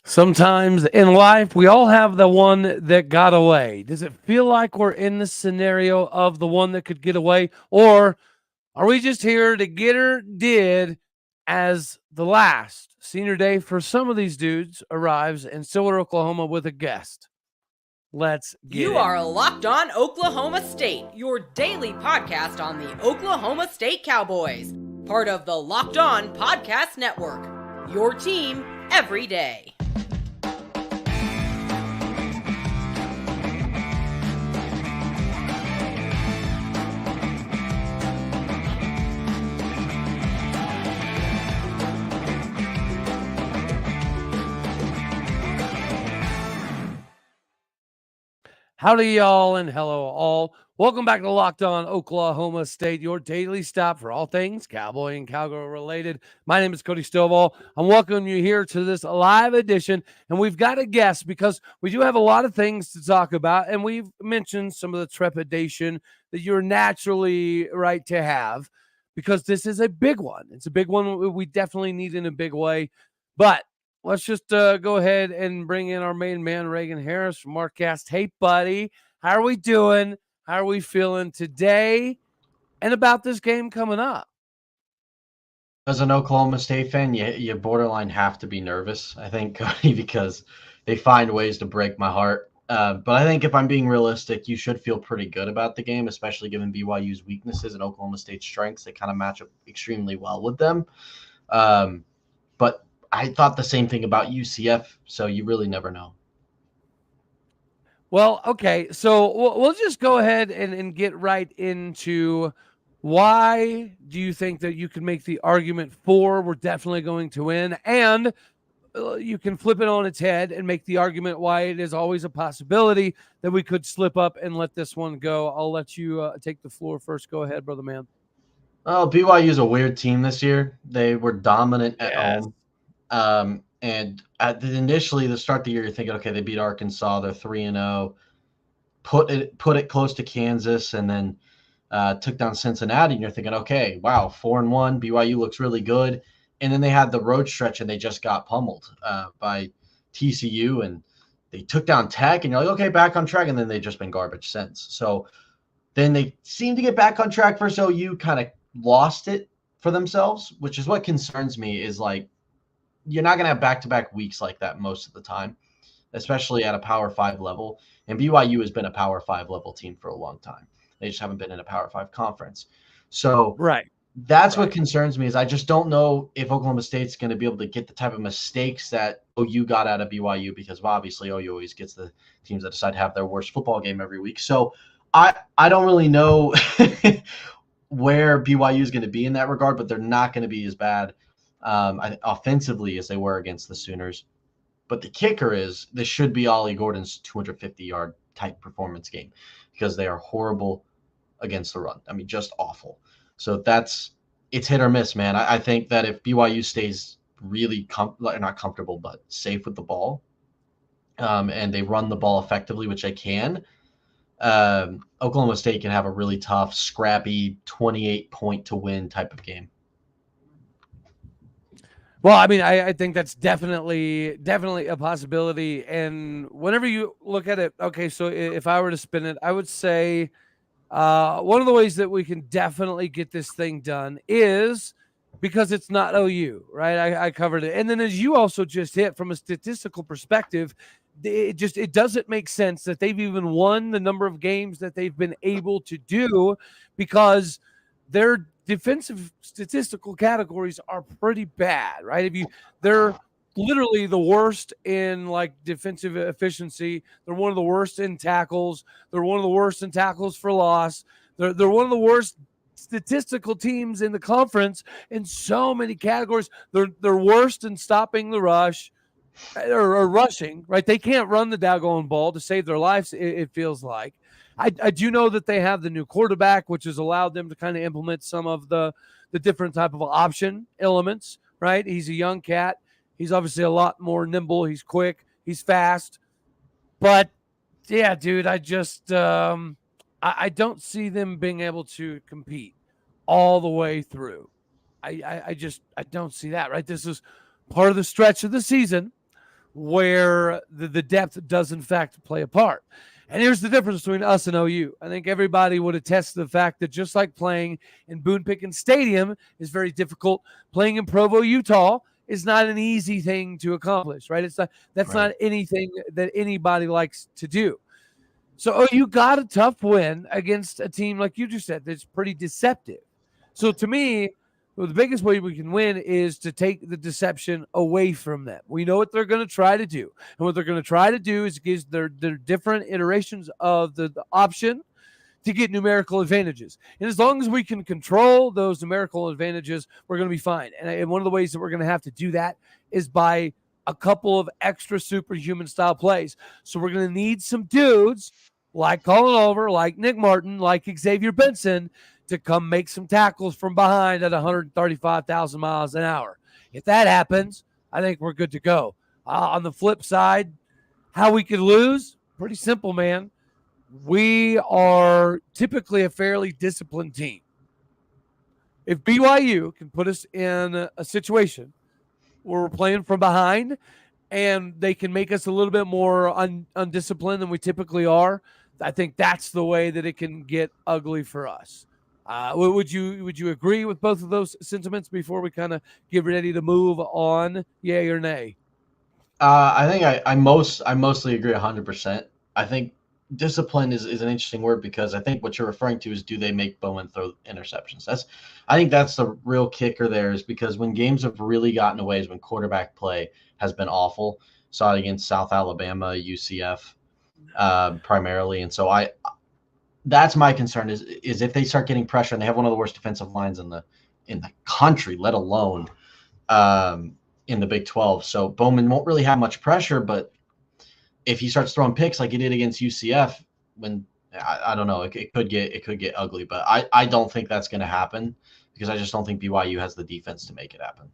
Sometimes in life, we all have the one that got away. Does it feel like we're in the scenario of the one that could get away? Or are we just here to get her did as the last senior day for some of these dudes arrives in Stillwater, Oklahoma with a guest? Let's get You it. are Locked On Oklahoma State, your daily podcast on the Oklahoma State Cowboys, part of the Locked On Podcast Network. Your team every day. Howdy, y'all, and hello, all. Welcome back to Locked On Oklahoma State, your daily stop for all things Cowboy and Cowgirl related. My name is Cody Stovall. I'm welcoming you here to this live edition, and we've got a guest because we do have a lot of things to talk about, and we've mentioned some of the trepidation that you're naturally right to have because this is a big one. It's a big one we definitely need in a big way, but let's just go ahead and bring in our main man, Reagan Harris from Markcast. Hey, buddy. How are we doing? How are we feeling today and about this game coming up? As an Oklahoma State fan, you borderline have to be nervous, I think, Cody, because they find ways to break my heart. But I think if I'm being realistic, you should feel pretty good about the game, especially given BYU's weaknesses and Oklahoma State's strengths. They kind of match up extremely well with them. But I thought the same thing about UCF, so you really never know. Well, okay, so we'll just go ahead and get right into why do you think that you can make the argument for we're definitely going to win, and you can flip it on its head and make the argument why it is always a possibility that we could slip up and let this one go. I'll let you take the floor first. Go ahead, brother man. Well, BYU is a weird team this year. They were dominant at home. And initially, the start of the year, you're thinking, okay, they beat Arkansas, they're 3-0, put it close to Kansas, and then took down Cincinnati. And you're thinking, okay, wow, 4-1, BYU looks really good. And then they had the road stretch, and they just got pummeled by TCU, and they took down Tech, and you're like, okay, back on track. And then they've just been garbage since. So then they seem to get back on track versus OU, kind of lost it for themselves, which is what concerns me. Is like, you're not going to have back-to-back weeks like that most of the time, especially at a Power 5 level. And BYU has been a Power 5 level team for a long time. They just haven't been in a Power 5 conference. So that's what concerns me. Is I just don't know if Oklahoma State's going to be able to get the type of mistakes that OU got out of BYU, because obviously OU always gets the teams that decide to have their worst football game every week. So I don't really know where BYU is going to be in that regard, but they're not going to be as bad offensively as they were against the Sooners. But the kicker is this should be Ollie Gordon's 250-yard type performance game, because they are horrible against the run. I mean, just awful. So it's hit or miss, man. I think that if BYU stays really not comfortable, but safe with the ball, and they run the ball effectively, which they can, Oklahoma State can have a really tough, scrappy 28-point to win type of game. Well, I mean, I think that's definitely a possibility. And whenever you look at it, okay, so if I were to spin it, I would say one of the ways that we can definitely get this thing done is because it's not OU, right? I covered it. And then as you also just hit from a statistical perspective, it doesn't make sense that they've even won the number of games that they've been able to do, because they're defensive statistical categories are pretty bad, right? They're literally the worst in like defensive efficiency. They're one of the worst in tackles. They're one of the worst in tackles for loss. They're one of the worst statistical teams in the conference in so many categories. They're worst in stopping the rush or rushing, right? They can't run the daggone ball to save their lives, it feels like. I do know that they have the new quarterback, which has allowed them to kind of implement some of the different type of option elements, right? He's a young cat. He's obviously a lot more nimble. He's quick. He's fast. But, yeah, dude, I just I don't see them being able to compete all the way through. I don't see that, right? This is part of the stretch of the season where the depth does in fact play a part. And here's the difference between us and OU. I think everybody would attest to the fact that just like playing in Boone Pickens Stadium is very difficult, playing in Provo, Utah is not an easy thing to accomplish, right? That's not anything that anybody likes to do. So OU got a tough win against a team, like you just said, that's pretty deceptive. So to me, well, the biggest way we can win is to take the deception away from them. We know what they're going to try to do. And what they're going to try to do is give their different iterations of the option to get numerical advantages. And as long as we can control those numerical advantages, we're going to be fine. And one of the ways that we're going to have to do that is by a couple of extra superhuman style plays. So we're going to need some dudes like Colin Oliver, like Nick Martin, like Xavier Benson to come make some tackles from behind at 135,000 miles an hour. If that happens, I think we're good to go. On the flip side, how we could lose, pretty simple, man. We are typically a fairly disciplined team. If BYU can put us in a situation where we're playing from behind and they can make us a little bit more undisciplined than we typically are, I think that's the way that it can get ugly for us. Would you agree with both of those sentiments before we kind of get ready to move on? Yay or nay? I think I mostly agree 100%. I think discipline is an interesting word because I think what you're referring to is, do they make Bowman throw interceptions? I think that's the real kicker there, is because when games have really gotten away is when quarterback play has been awful. Saw it against South Alabama, UCF primarily. And so that's my concern is if they start getting pressure, and they have one of the worst defensive lines in the country, let alone in the Big 12. So Bowman won't really have much pressure, but if he starts throwing picks like he did against UCF, when I don't know, it could get ugly. But I don't think that's going to happen because I just don't think BYU has the defense to make it happen.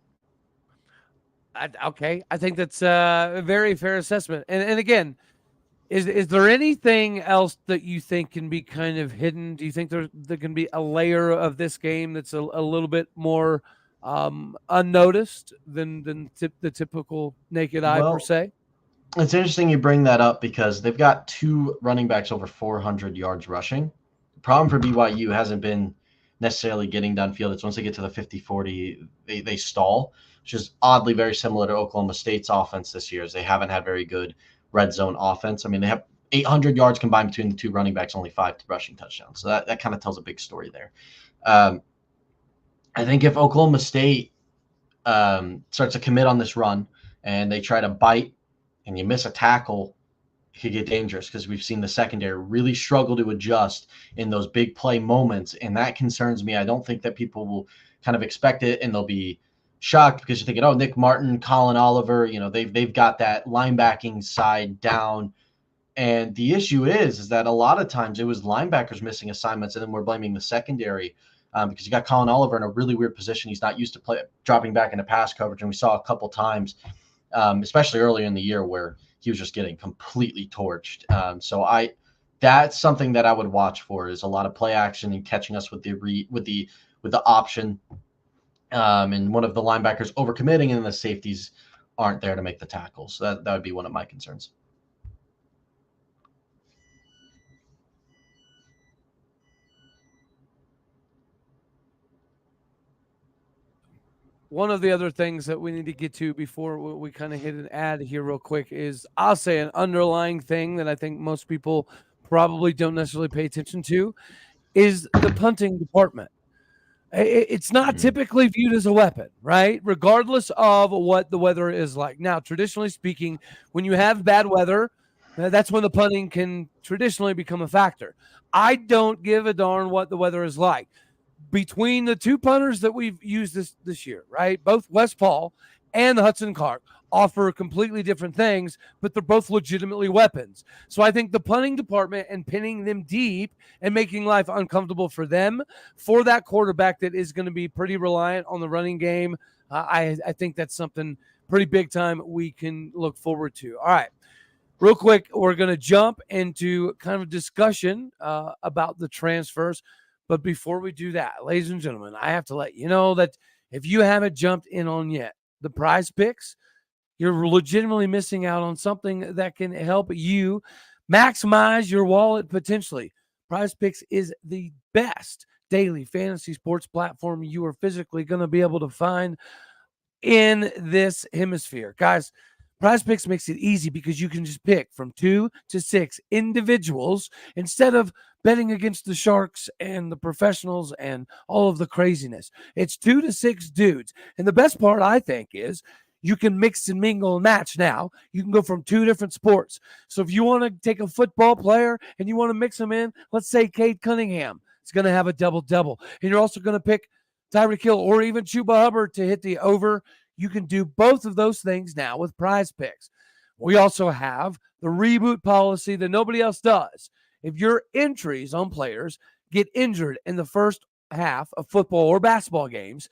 Okay, I think that's a very fair assessment. And again, is there anything else that you think can be kind of hidden? Do you think there can be a layer of this game that's a little bit more unnoticed than the typical naked eye per se? It's interesting you bring that up because they've got two running backs over 400 yards rushing. The problem for BYU hasn't been necessarily getting downfield. It's once they get to the 50-40, they stall, which is oddly very similar to Oklahoma State's offense this year, as they haven't had very good red zone offense. I mean, they have 800 yards combined between the two running backs, only 5 rushing touchdowns. So that kind of tells a big story there. I think if Oklahoma State starts to commit on this run and they try to bite and you miss a tackle, it could get dangerous because we've seen the secondary really struggle to adjust in those big play moments, and that concerns me. I don't think that people will kind of expect it, and they'll be shocked because you're thinking, oh, Nick Martin, Colin Oliver, they've got that linebacking side down. And the issue is that a lot of times it was linebackers missing assignments, and then we're blaming the secondary because you got Colin Oliver in a really weird position. He's not used to dropping back into pass coverage, and we saw a couple times, especially earlier in the year, where he was just getting completely torched. That's something that I would watch for, is a lot of play action and catching us with the option. And one of the linebackers overcommitting, and the safeties aren't there to make the tackles. So that would be one of my concerns. One of the other things that we need to get to before we kind of hit an ad here real quick is, I'll say, an underlying thing that I think most people probably don't necessarily pay attention to is the punting department. It's not typically viewed as a weapon, right? Regardless of what the weather is like. Now, traditionally speaking, when you have bad weather, that's when the punting can traditionally become a factor. I don't give a darn what the weather is like. Between the two punters that we've used this year, right? Both Wes Paul and Hudson Clark offer completely different things, but they're both legitimately weapons. So I think the punting department and pinning them deep and making life uncomfortable for them, for that quarterback that is going to be pretty reliant on the running game, I think that's something pretty big time we can look forward to. All right. Real quick, we're going to jump into kind of a discussion about the transfers. But before we do that, ladies and gentlemen, I have to let you know that if you haven't jumped in on yet, the PrizePicks, you're legitimately missing out on something that can help you maximize your wallet potentially. PrizePicks is the best daily fantasy sports platform you are physically going to be able to find in this hemisphere. Guys, PrizePicks makes it easy because you can just pick from 2 to 6 individuals instead of betting against the sharks and the professionals and all of the craziness. It's 2 to 6 dudes. And the best part, I think, is you can mix and mingle and match now. You can go from 2 different sports. So if you want to take a football player and you want to mix them in, let's say Cade Cunningham is going to have a double-double. And you're also going to pick Tyreek Hill or even Chuba Hubbard to hit the over. You can do both of those things now with PrizePicks. We also have the reboot policy that nobody else does. If your entries on players get injured in the first half of football or basketball games,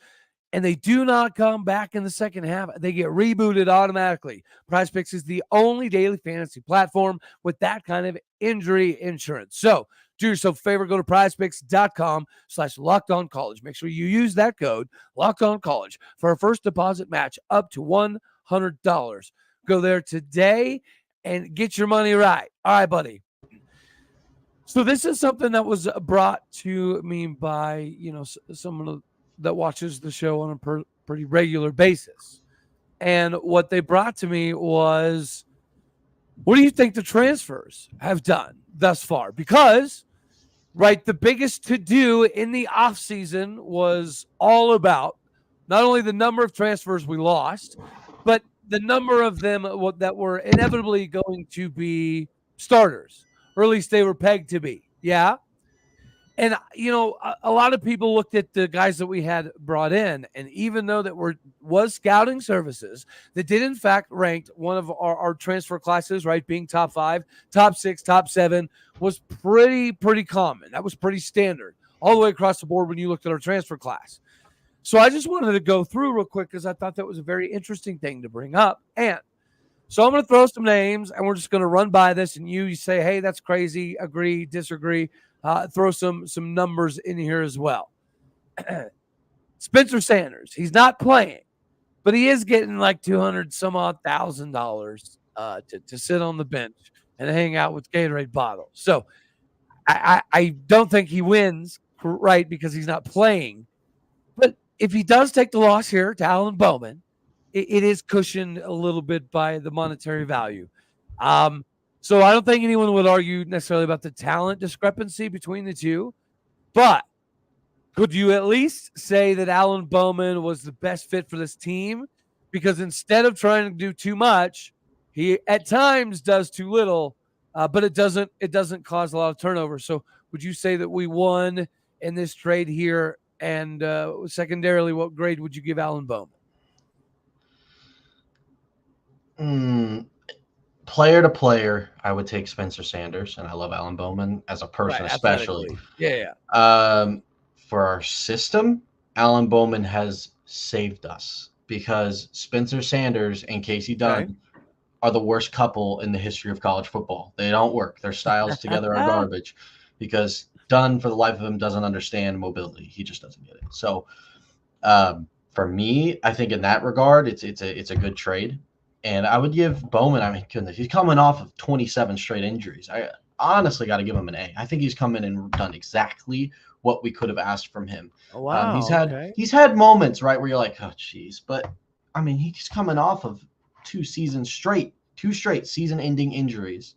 and they do not come back in the second half, they get rebooted automatically. PrizePicks is the only daily fantasy platform with that kind of injury insurance. So do yourself a favor, go to prizepicks.com/lockedoncollege. Make sure you use that code lockedoncollege for a first deposit match up to $100. Go there today and get your money right. All right, buddy. So this is something that was brought to me by, someone that watches the show on a pretty regular basis. And what they brought to me was, what do you think the transfers have done thus far? Because, right, the biggest to-do in the offseason was all about not only the number of transfers we lost, but the number of them that were inevitably going to be starters, or at least they were pegged to be. Yeah. And, a lot of people looked at the guys that we had brought in, and even though that was scouting services that did in fact rank one of our transfer classes, right, being top 5, top 6, top 7, was pretty common. That was pretty standard all the way across the board when you looked at our transfer class. So I just wanted to go through real quick because I thought that was a very interesting thing to bring up. And so I'm going to throw some names, and we're just going to run by this, and you say, hey, that's crazy, agree, disagree. Throw some numbers in here as well. Spencer Sanders, he's not playing, but he is getting like $200,000 to sit on the bench and hang out with Gatorade bottles. So I don't think he wins, right, because he's not playing. But if he does take the loss here to Alan Bowman, it is cushioned a little bit by the monetary value. So I don't think anyone would argue necessarily about the talent discrepancy between the two. But could you at least say that Alan Bowman was the best fit for this team? Because instead of trying to do too much, he at times does too little, but it doesn't cause a lot of turnover. So would you say that we won in this trade here? And secondarily, what grade would you give Alan Bowman? Player to player, I would take Spencer Sanders, and I love Alan Bowman as a person, right, especially. Yeah. For our system, Alan Bowman has saved us because Spencer Sanders and Casey Dunn are the worst couple in the history of college football. They don't work. Their styles together are garbage because Dunn, for the life of him, doesn't understand mobility. He just doesn't get it. So for me, I think in that regard, it's a good trade. And I would give Bowman, I mean, goodness, he's coming off of 27 straight injuries. I honestly got to give him an A. I think he's come in and done exactly what we could have asked from him. Oh, wow. He's had moments, right, where you're like, oh, geez. But, I mean, he's coming off of two straight season-ending injuries.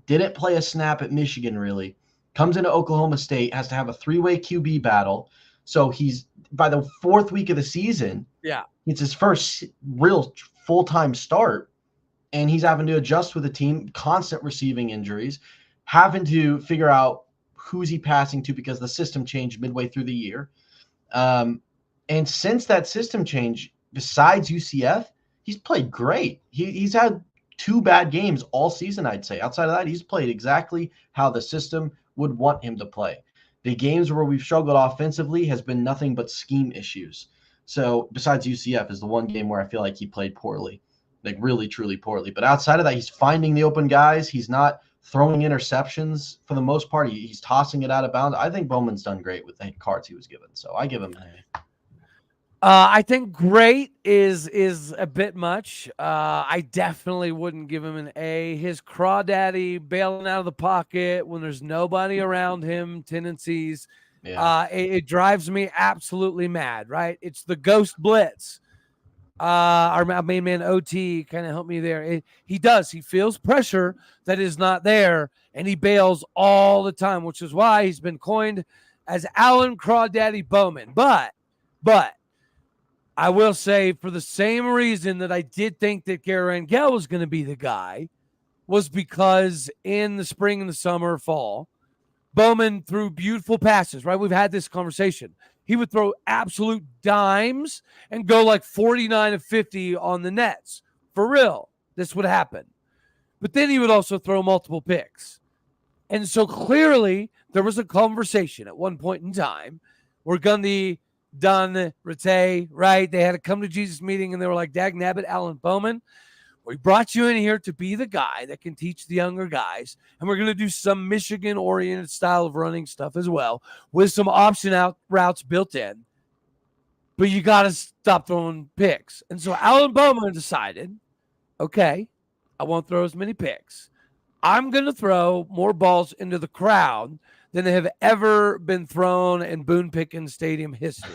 Didn't play a snap at Michigan, really. Comes into Oklahoma State, has to have a 3-way QB battle. So he's, by the 4th week of the season, it's his first real full-time start, and he's having to adjust with the team, constant receiving injuries, having to figure out who's he passing to because the system changed midway through the year. And since that system change, besides UCF, he's played great. He's had 2 bad games all season, I'd say. Outside of that, he's played exactly how the system would want him to play. The games where we've struggled offensively has been nothing but scheme issues. So besides UCF is the one game where I feel like he played poorly, like really, truly poorly. But outside of that, he's finding the open guys. He's not throwing interceptions for the most part. He's tossing it out of bounds. I think Bowman's done great with the cards he was given. So I give him an I think great is a bit much. I definitely wouldn't give him an A. His crawdaddy bailing out of the pocket when there's nobody around him tendencies, Yeah. it drives me absolutely mad, right? It's the ghost blitz. Our main man OT kind of helped me there. He does. He feels pressure that is not there, and he bails all the time, which is why he's been coined as Alan Crawdaddy Bowman. But I will say, for the same reason that I did think that Gary Rangel was going to be the guy, was because in the spring and the summer, fall, Bowman threw beautiful passes, right? We've had this conversation. He would throw absolute dimes and go like 49 of 50 on the nets. For real, this would happen. But then he would also throw multiple picks. And so clearly there was a conversation at one point in time where Gundy, Dunn, Rattay, right? They had a come to Jesus meeting and they were like, Dag Nabbit, Alan Bowman, we brought you in here to be the guy that can teach the younger guys. And we're going to do some Michigan-oriented style of running stuff as well with some option out routes built in. But you got to stop throwing picks. And so Alan Bowman decided, okay, I won't throw as many picks. I'm going to throw more balls into the crowd than have ever been thrown in Boone Pickens Stadium history.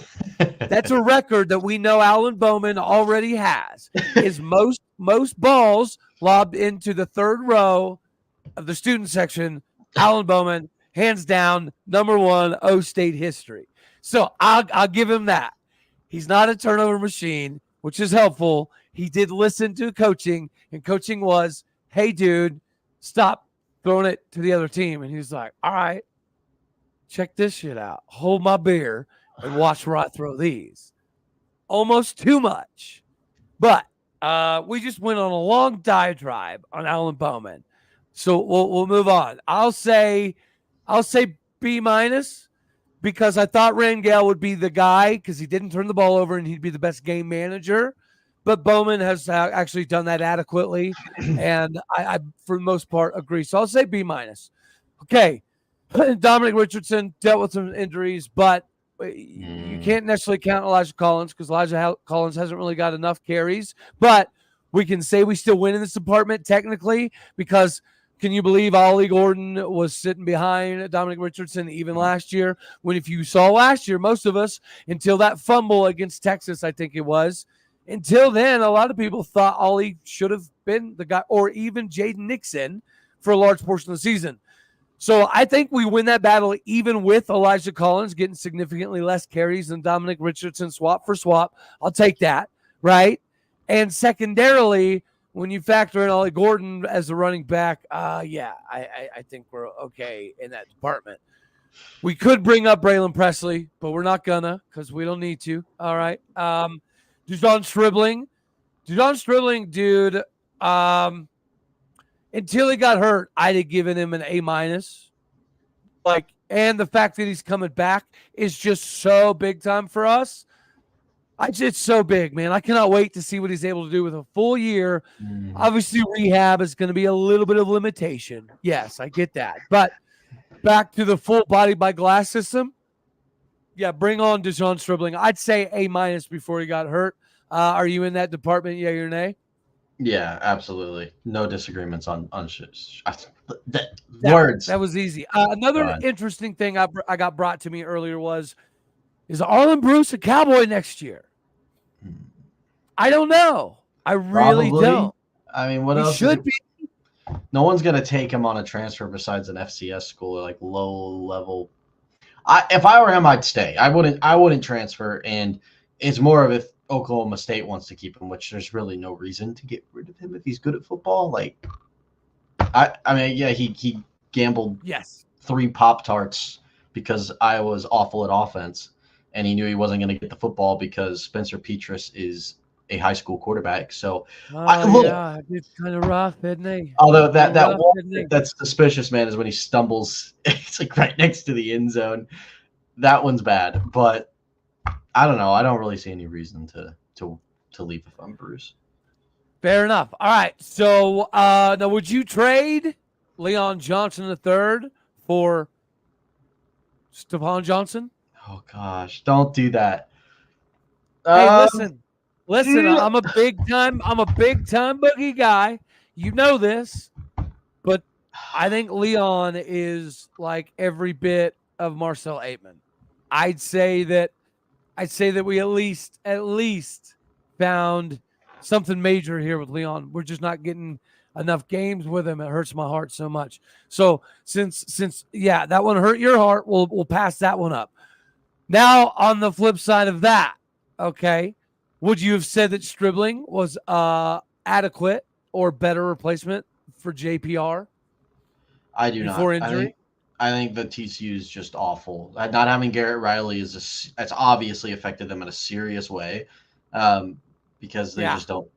That's a record that we know Alan Bowman already has. Is most balls lobbed into the third row of the student section. Alan Bowman, hands down, number one, O-State history. So I'll give him that. He's not a turnover machine, which is helpful. He did listen to coaching, and coaching was, hey, dude, stop throwing it to the other team. And he's like, all right, check this shit out. Hold my beer and watch where I throw these. Almost too much. But we just went on a long diatribe on Alan Bowman. So we'll move on. I'll say B- because I thought Rangel would be the guy because he didn't turn the ball over and he'd be the best game manager. But Bowman has actually done that adequately. And I for the most part, agree. So I'll say B-. Okay. Dominic Richardson dealt with some injuries, but you can't necessarily count Elijah Collins because Elijah Collins hasn't really got enough carries. But we can say we still win in this department technically because can you believe Ollie Gordon was sitting behind Dominic Richardson even last year? When if you saw last year, most of us, until that fumble against Texas, I think it was, until then, a lot of people thought Ollie should have been the guy, or even Jaden Nixon for a large portion of the season. So I think we win that battle even with Elijah Collins getting significantly less carries than Dominic Richardson swap for swap. I'll take that, right? And secondarily, when you factor in Ollie Gordon as the running back, I think we're okay in that department. We could bring up Braylon Presley, but we're not gonna because we don't need to. All right. Dudon Stribling, dude, until he got hurt, I'd have given him an A-. Like, and the fact that he's coming back is just so big time for us. It's so big, man. I cannot wait to see what he's able to do with a full year. Obviously, rehab is going to be a little bit of limitation. Yes, I get that. But back to the full body by glass system. Yeah, bring on Dudon Stribling. I'd say A- before he got hurt. Are you in that department? Yeah, or nay? Yeah, absolutely. No disagreements on words. That was easy. Another interesting thing I got brought to me earlier is Arlen Bruce a Cowboy next year? I don't know. I really don't. I mean, what else should be? No one's gonna take him on a transfer besides an FCS school or like low level. If I were him, I'd stay. I wouldn't transfer, and it's more of if Oklahoma State wants to keep him, which there's really no reason to get rid of him if he's good at football. Like, I mean, yeah, he gambled 3 Pop-Tarts because Iowa's awful at offense, and he knew he wasn't going to get the football because Spencer Petras is a high school quarterback. So, it's kind of rough, isn't he? Although that's suspicious, man, is when he stumbles. It's like right next to the end zone. That one's bad, but I don't know. I don't really see any reason to leave if I'm Bruce. Fair enough. All right. So now, would you trade Leon Johnson III for Stephon Johnson? Oh gosh, don't do that. Hey, listen. I'm a big time boogie guy. You know this, but I think Leon is like every bit of Marcel Aitman. I'd say that we at least found something major here with Leon. We're just not getting enough games with him. It hurts my heart so much. So since that one hurt your heart, we'll pass that one up. Now on the flip side of that, okay, would you have said that Stribling was adequate or better replacement for JPR? I do before not. injury. I think the TCU is just awful. Not having Garrett Riley that's obviously affected them in a serious way, because they just don't.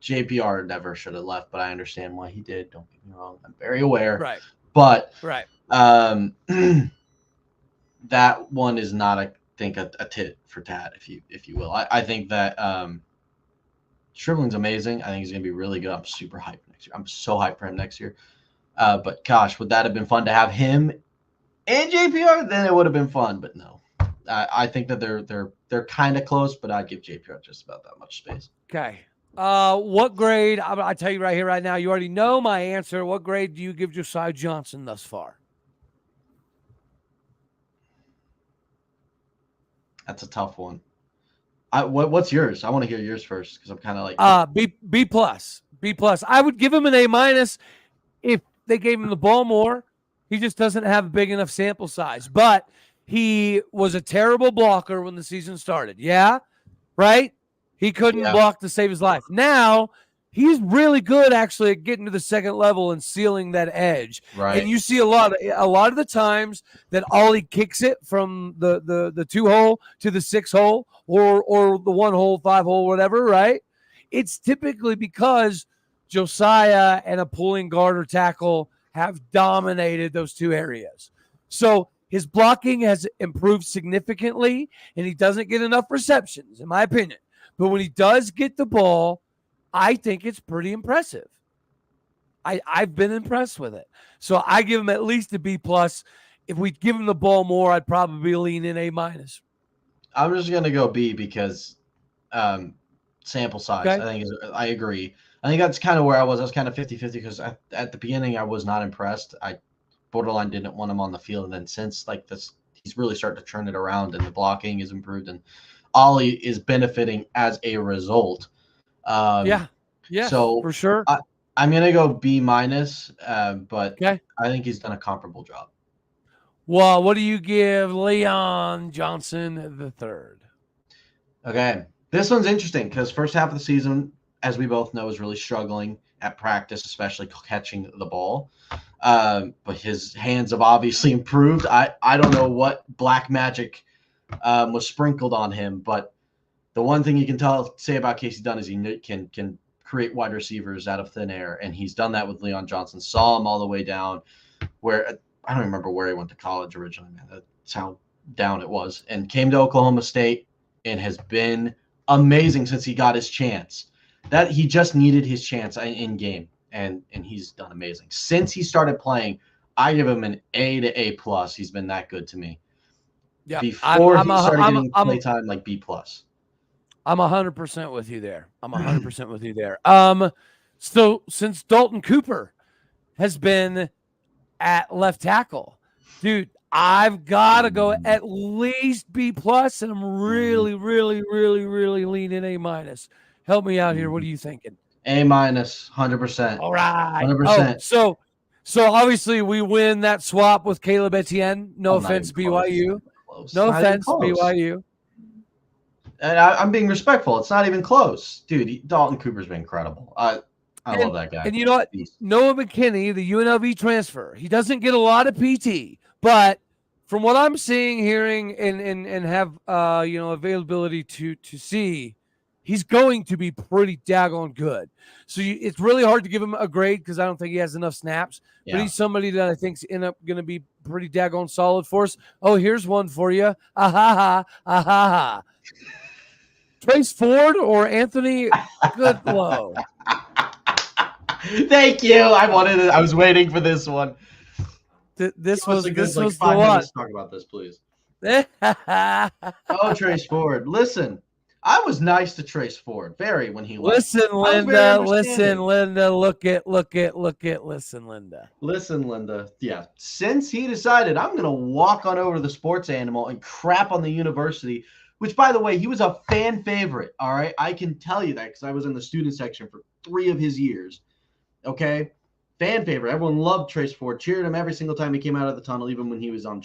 JPR never should have left, but I understand why he did. Don't get me wrong. I'm very aware. Right. But right. That one is not, I think, a tit for tat, if you will. I think that Stribling's amazing. I think he's going to be really good. I'm super hyped next year. I'm so hyped for him next year. But gosh, would that have been fun to have him and JPR? Then it would have been fun. But no, I think that they're kind of close, but I'd give JPR just about that much space. Okay. What grade? I tell you right here, right now. You already know my answer. What grade do you give Josiah Johnson thus far? That's a tough one. What's yours? I want to hear yours first because I'm kind of like B plus. I would give him an A- if they gave him the ball more. He just doesn't have a big enough sample size. But he was a terrible blocker when the season started. Yeah, right? He couldn't block to save his life. Now, he's really good actually at getting to the second level and sealing that edge. Right. And you see a lot of the times that Ollie kicks it from the 2-hole to the 6-hole or the 1-hole, 5-hole, whatever, right? It's typically because Josiah and a pulling guard or tackle have dominated those two areas. So his blocking has improved significantly, and he doesn't get enough receptions, in my opinion. But when he does get the ball, I think it's pretty impressive. I've been impressed with it. So I give him at least a B+. If we give him the ball more, I'd probably lean in A-. I'm just going to go B because sample size. Okay. I agree. I think that's kind of where I was. I was kind of 50-50 because at the beginning I was not impressed. I borderline didn't want him on the field. And then since he's really starting to turn it around and the blocking is improved and Ollie is benefiting as a result. Yeah, so for sure. I'm going to go B-, but okay. I think he's done a comparable job. Well, what do you give Leon Johnson the third? Okay. This one's interesting because first half of the season, as we both know, is really struggling at practice, especially catching the ball. But his hands have obviously improved. I don't know what black magic was sprinkled on him, but the one thing you can say about Casey Dunn is he can create wide receivers out of thin air, and he's done that with Leon Johnson. Saw him all the way down where I don't remember where he went to college originally, man. That's how down it was, and came to Oklahoma State and has been amazing since he got his chance. That he just needed his chance in game, and he's done amazing since he started playing. I give him an A to A+. He's been that good to me. Yeah, before he started getting play time, like B+. I'm 100% with you there. I'm 100% with you there. So since Dalton Cooper has been at left tackle, dude, I've got to go at least B+, and I'm really, really, really, really leaning A-. Help me out here. What are you thinking? A-, 100%. All right. 100%. Oh, so obviously we win that swap with Caleb Etienne. No offense, BYU. No offense, BYU. And I'm being respectful. It's not even close. Dude, Dalton Cooper's been incredible. I love that guy. And you know what? Noah McKinney, the UNLV transfer, he doesn't get a lot of PT, but from what I'm seeing, hearing, and have availability to see, he's going to be pretty daggone good. So it's really hard to give him a grade because I don't think he has enough snaps. Yeah. But he's somebody that I think's going to be pretty daggone solid for us. Oh, here's one for you. Trace Ford or Anthony Goodlow? Thank you. I was waiting for this one. This was the one. Let's talk about this, please. Oh, Trace Ford. Listen, I was nice to Trace Ford, very, when he left. Listen, Linda. Listen, Linda. Look at. Listen, Linda. Listen, Linda. Yeah. Since he decided I'm going to walk on over to the sports animal and crap on the university, which, by the way, he was a fan favorite. All right. I can tell you that because I was in the student section for 3 of his years. Okay. Fan favorite. Everyone loved Trace Ford, cheered him every single time he came out of the tunnel, even when he was on,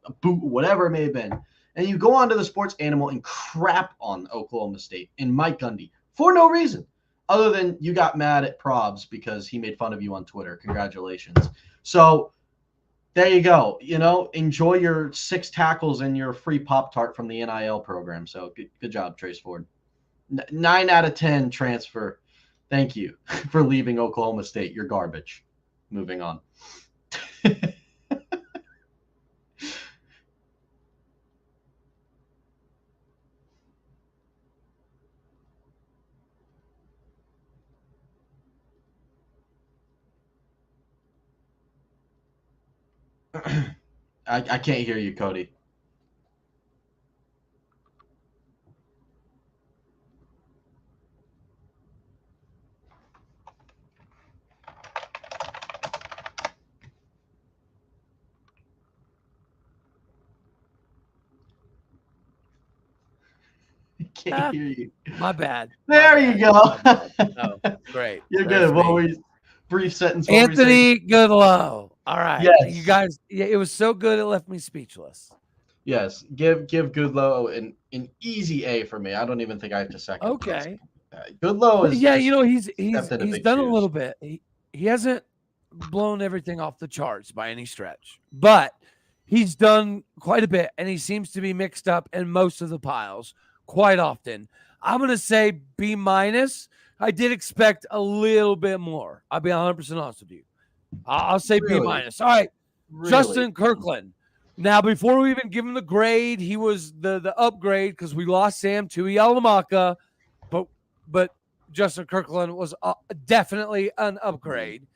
a boot, whatever it may have been. And you go on to the sports animal and crap on Oklahoma State and Mike Gundy for no reason other than you got mad at Probs because he made fun of you on Twitter. Congratulations. So there you go. Enjoy your 6 tackles and your free Pop-Tart from the NIL program. So good job, Trace Ford. 9 out of 10 transfer. Thank you for leaving Oklahoma State. You're garbage. Moving on. I can't hear you, Cody. Can't hear you. My bad. There you go. Oh, great. You're good. What were you? Brief sentence. Anthony Goodlow. All right. Yes. You guys, it was so good it left me speechless. Yes. Give Goodlow an easy A for me. I don't even think I have to second. Okay. Goodlow is he's done a little bit. He hasn't blown everything off the charts by any stretch, but he's done quite a bit, and he seems to be mixed up in most of the piles quite often. I'm going to say B-. I did expect a little bit more. I'll be 100% honest with you. I'll say Really? B-. All right. Really? Justin Kirkland. Now, before we even give him the grade, he was the upgrade because we lost Sam Tuialamaka, but Justin Kirkland was definitely an upgrade.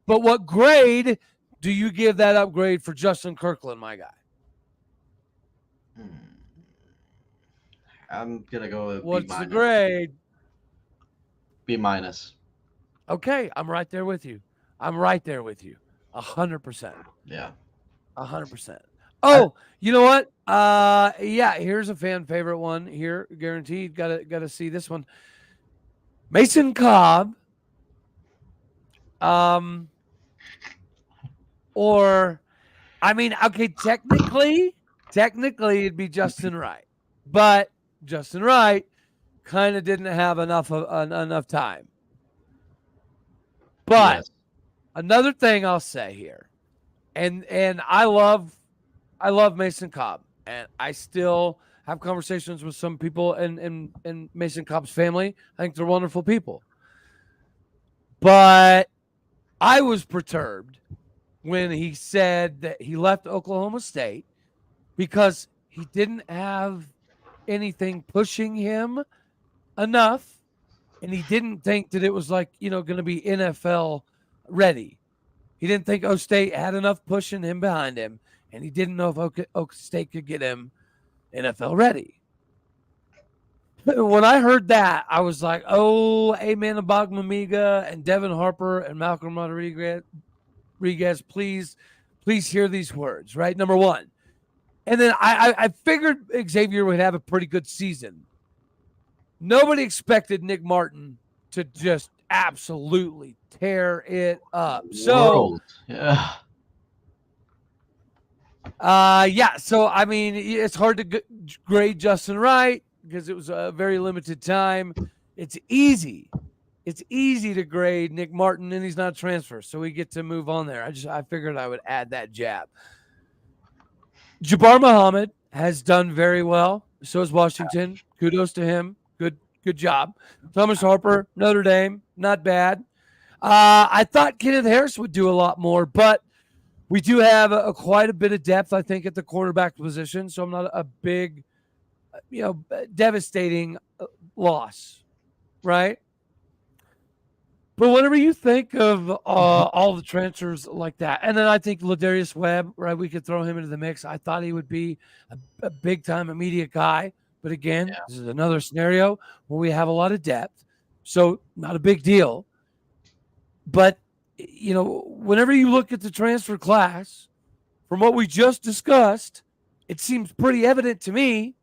But what grade do you give that upgrade for Justin Kirkland, my guy? I'm gonna go with What's B-. the grade? B-. Okay, I'm right there with you. 100%. Yeah. 100%. Oh, you know what? Yeah, here's a fan favorite one here. Guaranteed. Gotta see this one. Mason Cobb. Or, I mean, okay, technically it'd be Justin Wright, but Justin Wright kind of didn't have enough time. But Yes. Another thing I'll say here, and I love Mason Cobb, and I still have conversations with some people in Mason Cobb's family. I think they're wonderful people. But I was perturbed when he said that he left Oklahoma State because he didn't have anything pushing him enough, and he didn't think that it was like, going to be NFL ready. He didn't think Oak State had enough pushing him behind him, and he didn't know if Oak State could get him NFL ready. When I heard that, I was like, oh, Amen Abagmamiga and Devin Harper and Malcolm Rodriguez, please hear these words, right? Number one. And then I figured Xavier would have a pretty good season. Nobody expected Nick Martin to just absolutely tear it up. So, yeah. So, I mean, it's hard to grade Justin Wright because it was a very limited time. It's easy to grade Nick Martin, and he's not a transfer, so we get to move on there. I figured I would add that jab. Jabbar Muhammad has done very well. So has Washington. Kudos to him. Good job. Thomas Harper, Notre Dame, not bad. I thought Kenneth Harris would do a lot more, but we do have quite a bit of depth, I think, at the quarterback position. So I'm not a big, devastating loss, right? But whenever you think of all the transfers like that, and then I think Ladarius Webb, right, we could throw him into the mix. I thought he would be a big-time immediate guy, But again, this is another scenario where we have a lot of depth, so not a big deal. But, whenever you look at the transfer class, from what we just discussed, it seems pretty evident to me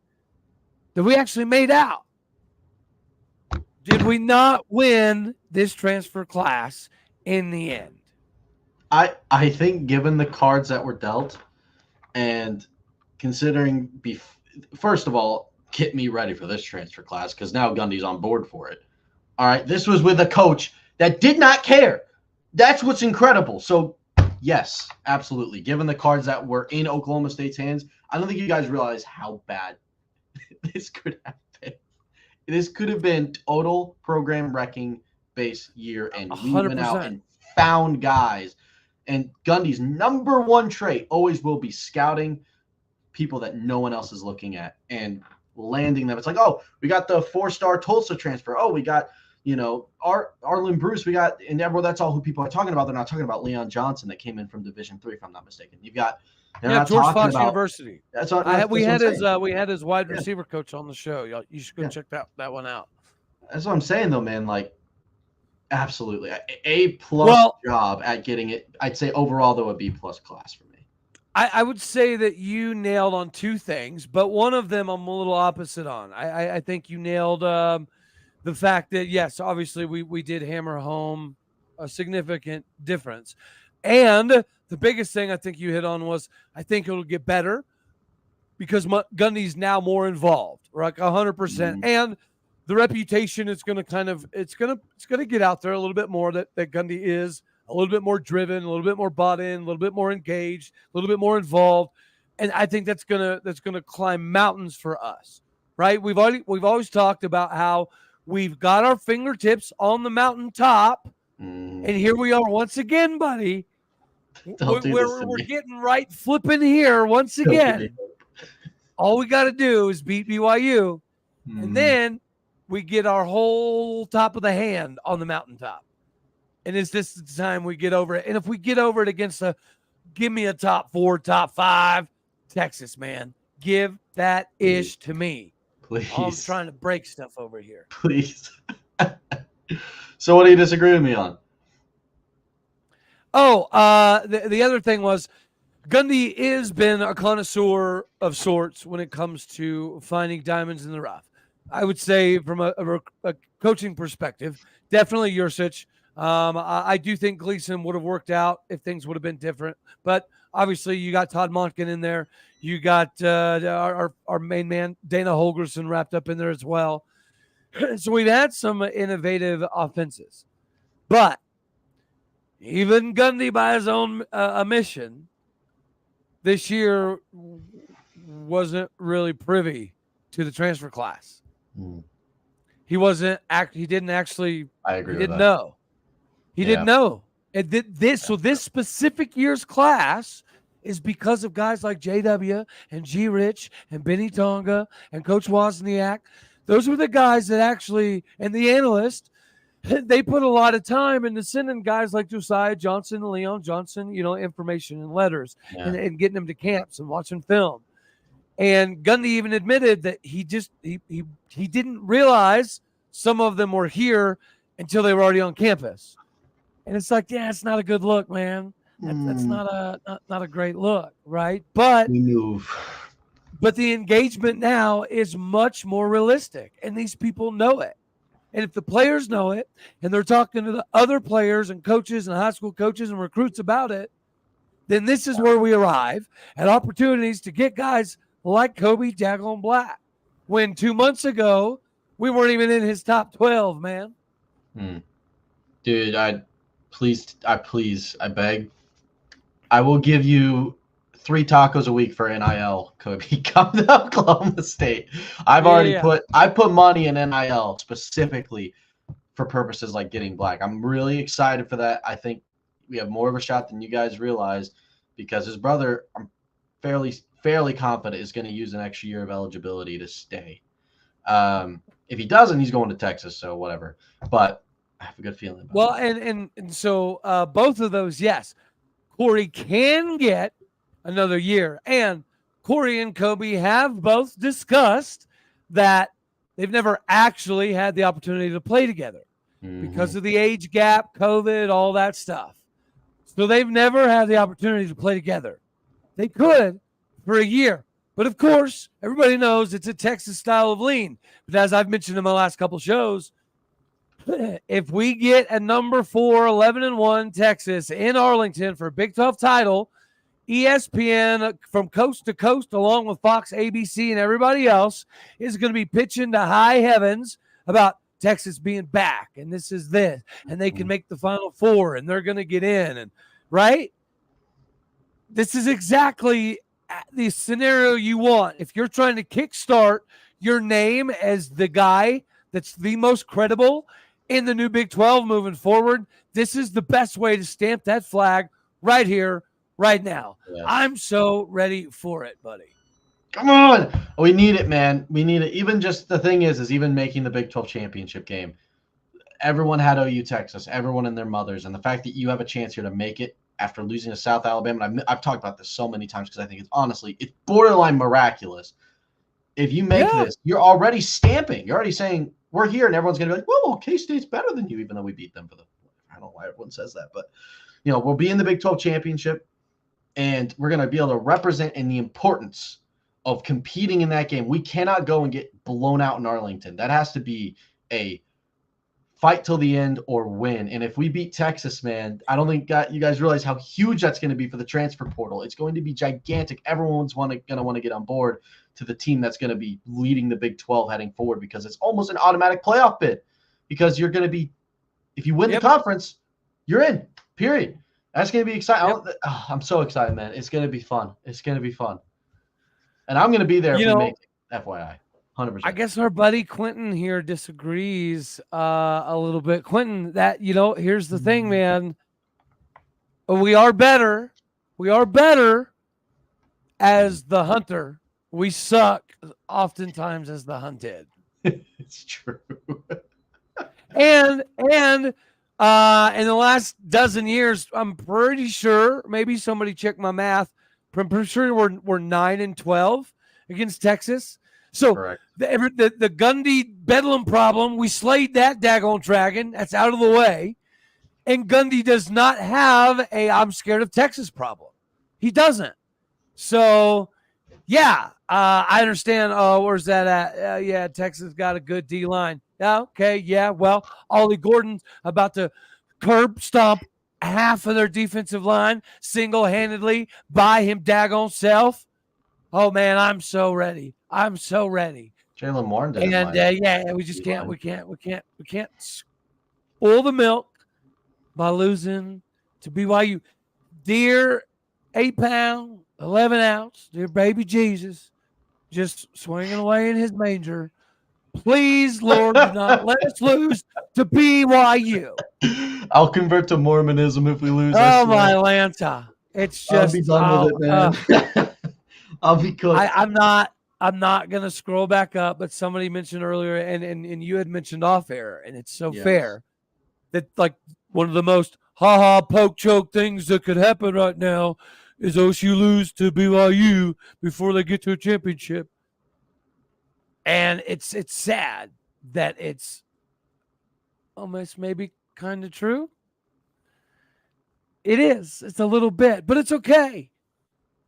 that we actually made out. Did we not win this transfer class in the end? I think given the cards that were dealt and considering first of all, get me ready for this transfer class because now Gundy's on board for it. All right, this was with a coach that did not care. That's what's incredible. So, yes, absolutely. Given the cards that were in Oklahoma State's hands, I don't think you guys realize how bad this could have been. This could have been total program wrecking base year, and we 100%. went out and found guys. And Gundy's number one trait always will be scouting people that no one else is looking at and landing them. It's like, oh, we got the 4-star Tulsa transfer. Oh, we got, Arlen Bruce. We got, and that's all who people are talking about. They're not talking about Leon Johnson that came in from Division III, if I'm not mistaken. You've got George Fox University. That's what we had his wide receiver coach on the show. You should go check that one out. That's what I'm saying, though, man. Like, absolutely, A+ job at getting it. I'd say overall, though, a B+ class for me. I would say that you nailed on two things, but one of them I'm a little opposite on. I think you nailed the fact that, yes, obviously we did hammer home a significant difference. And the biggest thing I think you hit on was I think it'll get better because Gundy's now more involved, like 100%. Mm-hmm. And the reputation is going to it's going to get out there a little bit more that Gundy is a little bit more driven, a little bit more bought in, a little bit more engaged, a little bit more involved. And I think that's going to climb mountains for us, right? We've always talked about how we've got our fingertips on the mountaintop. And here we are once again, buddy. We're getting right flipping here once again. All we got to do is beat BYU. And then we get our whole top of the hand on the mountaintop. And is this the time we get over it? And if we get over it against give me a top 4, top 5, Texas, man. Give that ish to me. Please. I'm trying to break stuff over here. Please. So what do you disagree with me on? The other thing was Gundy has been a connoisseur of sorts when it comes to finding diamonds in the rough. I would say from a coaching perspective, definitely Yursich. I do think Gleason would have worked out if things would have been different. But obviously, you got Todd Monken in there. You got our main man, Dana Holgerson, wrapped up in there as well. So we've had some innovative offenses. But even Gundy, by his own admission, this year wasn't really privy to the transfer class. He wasn't. He didn't actually. I agree. He didn't know. He didn't know. And so this specific year's class is because of guys like JW and G. Rich and Benny Tonga and Coach Wozniak. Those were the guys that actually, and the analyst, they put a lot of time into sending guys like Josiah Johnson and Leon Johnson, information and letters and getting them to camps and watching film. And Gundy even admitted that he didn't realize some of them were here until they were already on campus. And it's like, it's not a good look, man. That's not a great look, right? But the engagement now is much more realistic, and these people know it. And if the players know it, and they're talking to the other players and coaches and high school coaches and recruits about it, then this is where we arrive at opportunities to get guys like Kobe Daggone Black. When 2 months ago, we weren't even in his top 12, man. Dude, I beg. I will give you 3 tacos a week for NIL, Kobe. Come to Oklahoma State. I put money in NIL specifically for purposes like getting Black. I'm really excited for that. I think we have more of a shot than you guys realize because his brother, I'm fairly confident, is going to use an extra year of eligibility to stay. If he doesn't, he's going to Texas, so whatever. But I have a good feeling about that. And so both of those, yes. Corey can get another year. And Corey and Kobe have both discussed that they've never actually had the opportunity to play together because of the age gap, COVID, all that stuff. So they've never had the opportunity to play together. They could for a year. But of course, everybody knows it's a Texas style of lean. But as I've mentioned in my last couple shows, if we get a number 4, 11-1 Texas in Arlington for a Big 12 title, ESPN from coast to coast, along with Fox, ABC, and everybody else, is going to be pitching to high heavens about Texas being back, and this is this, and they can make the Final Four, and they're going to get in, and right? This is exactly the scenario you want. If you're trying to kickstart your name as the guy that's the most credible in the new Big 12 moving forward, this is the best way to stamp that flag right here, right now. Yes. I'm so ready for it, buddy. Come on. We need it, man. We need it. Even just the thing is even making the Big 12 championship game. Everyone had OU Texas, everyone and their mothers. And the fact that you have a chance here to make it after losing to South Alabama, and I've talked about this so many times because I think it's borderline miraculous. If you make this, you're already stamping. You're already saying, we're here, and everyone's going to be like, well, K-State's better than you, even though we beat them I don't know why everyone says that. But, we'll be in the Big 12 championship, and we're going to be able to represent in the importance of competing in that game. We cannot go and get blown out in Arlington. That has to be a fight till the end or win. And if we beat Texas, man, I don't think you guys realize how huge that's going to be for the transfer portal. It's going to be gigantic. Everyone's going to want to get on board to the team that's going to be leading the Big 12 heading forward, because it's almost an automatic playoff bid, because you're going to be, if you win the conference, you're in, period. That's going to be exciting. I'm so excited, man. It's going to be fun. It's going to be fun. And I'm going to be there if we make it, FYI. 100%. I guess our buddy Quentin here disagrees a little bit. Quentin, here's the thing, man. We are better. We are better as the hunter. We suck oftentimes as the hunted. It's true. And in the last dozen years, I'm pretty sure, maybe somebody check my math, I'm pretty sure we're 9-12 against Texas. So the Gundy Bedlam problem, we slayed that daggone dragon. That's out of the way. And Gundy does not have a I'm scared of Texas problem. He doesn't. So, I understand. Where's that at? Texas got a good D-line. Yeah, okay, yeah. Well, Ollie Gordon's about to curb stomp half of their defensive line single-handedly by him daggone self. Oh, man, I'm so ready. I'm so ready. Jalen Warren did. And we just can't. We can't spoil the milk by losing to BYU. Dear 8-pound, 11-ounce, dear baby Jesus, just swinging away in his manger. Please, Lord, do not let us lose to BYU. I'll convert to Mormonism if we lose. Oh, my Lanta. It's just. I'll be done with it, man. I'll be cooked. I'm not going to scroll back up, but somebody mentioned earlier, and you had mentioned off air, and it's so fair that one of the most poke choke things that could happen right now is OSU lose to BYU before they get to a championship. And it's sad that it's almost maybe kind of true. It is. It's a little bit, but it's okay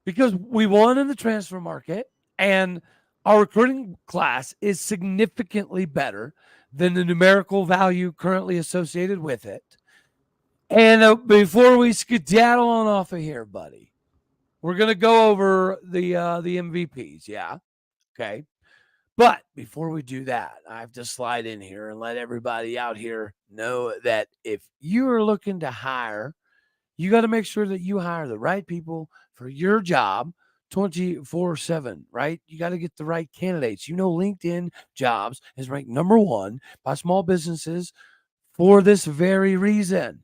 because we won in the transfer market and our recruiting class is significantly better than the numerical value currently associated with it. And before we skedaddle on off of here, buddy, we're going to go over the MVPs. Yeah. Okay. But before we do that, I have to slide in here and let everybody out here know that if you are looking to hire, you got to make sure that you hire the right people for your job 24/7, right? You got to get the right candidates. LinkedIn Jobs is ranked number 1 by small businesses for this very reason.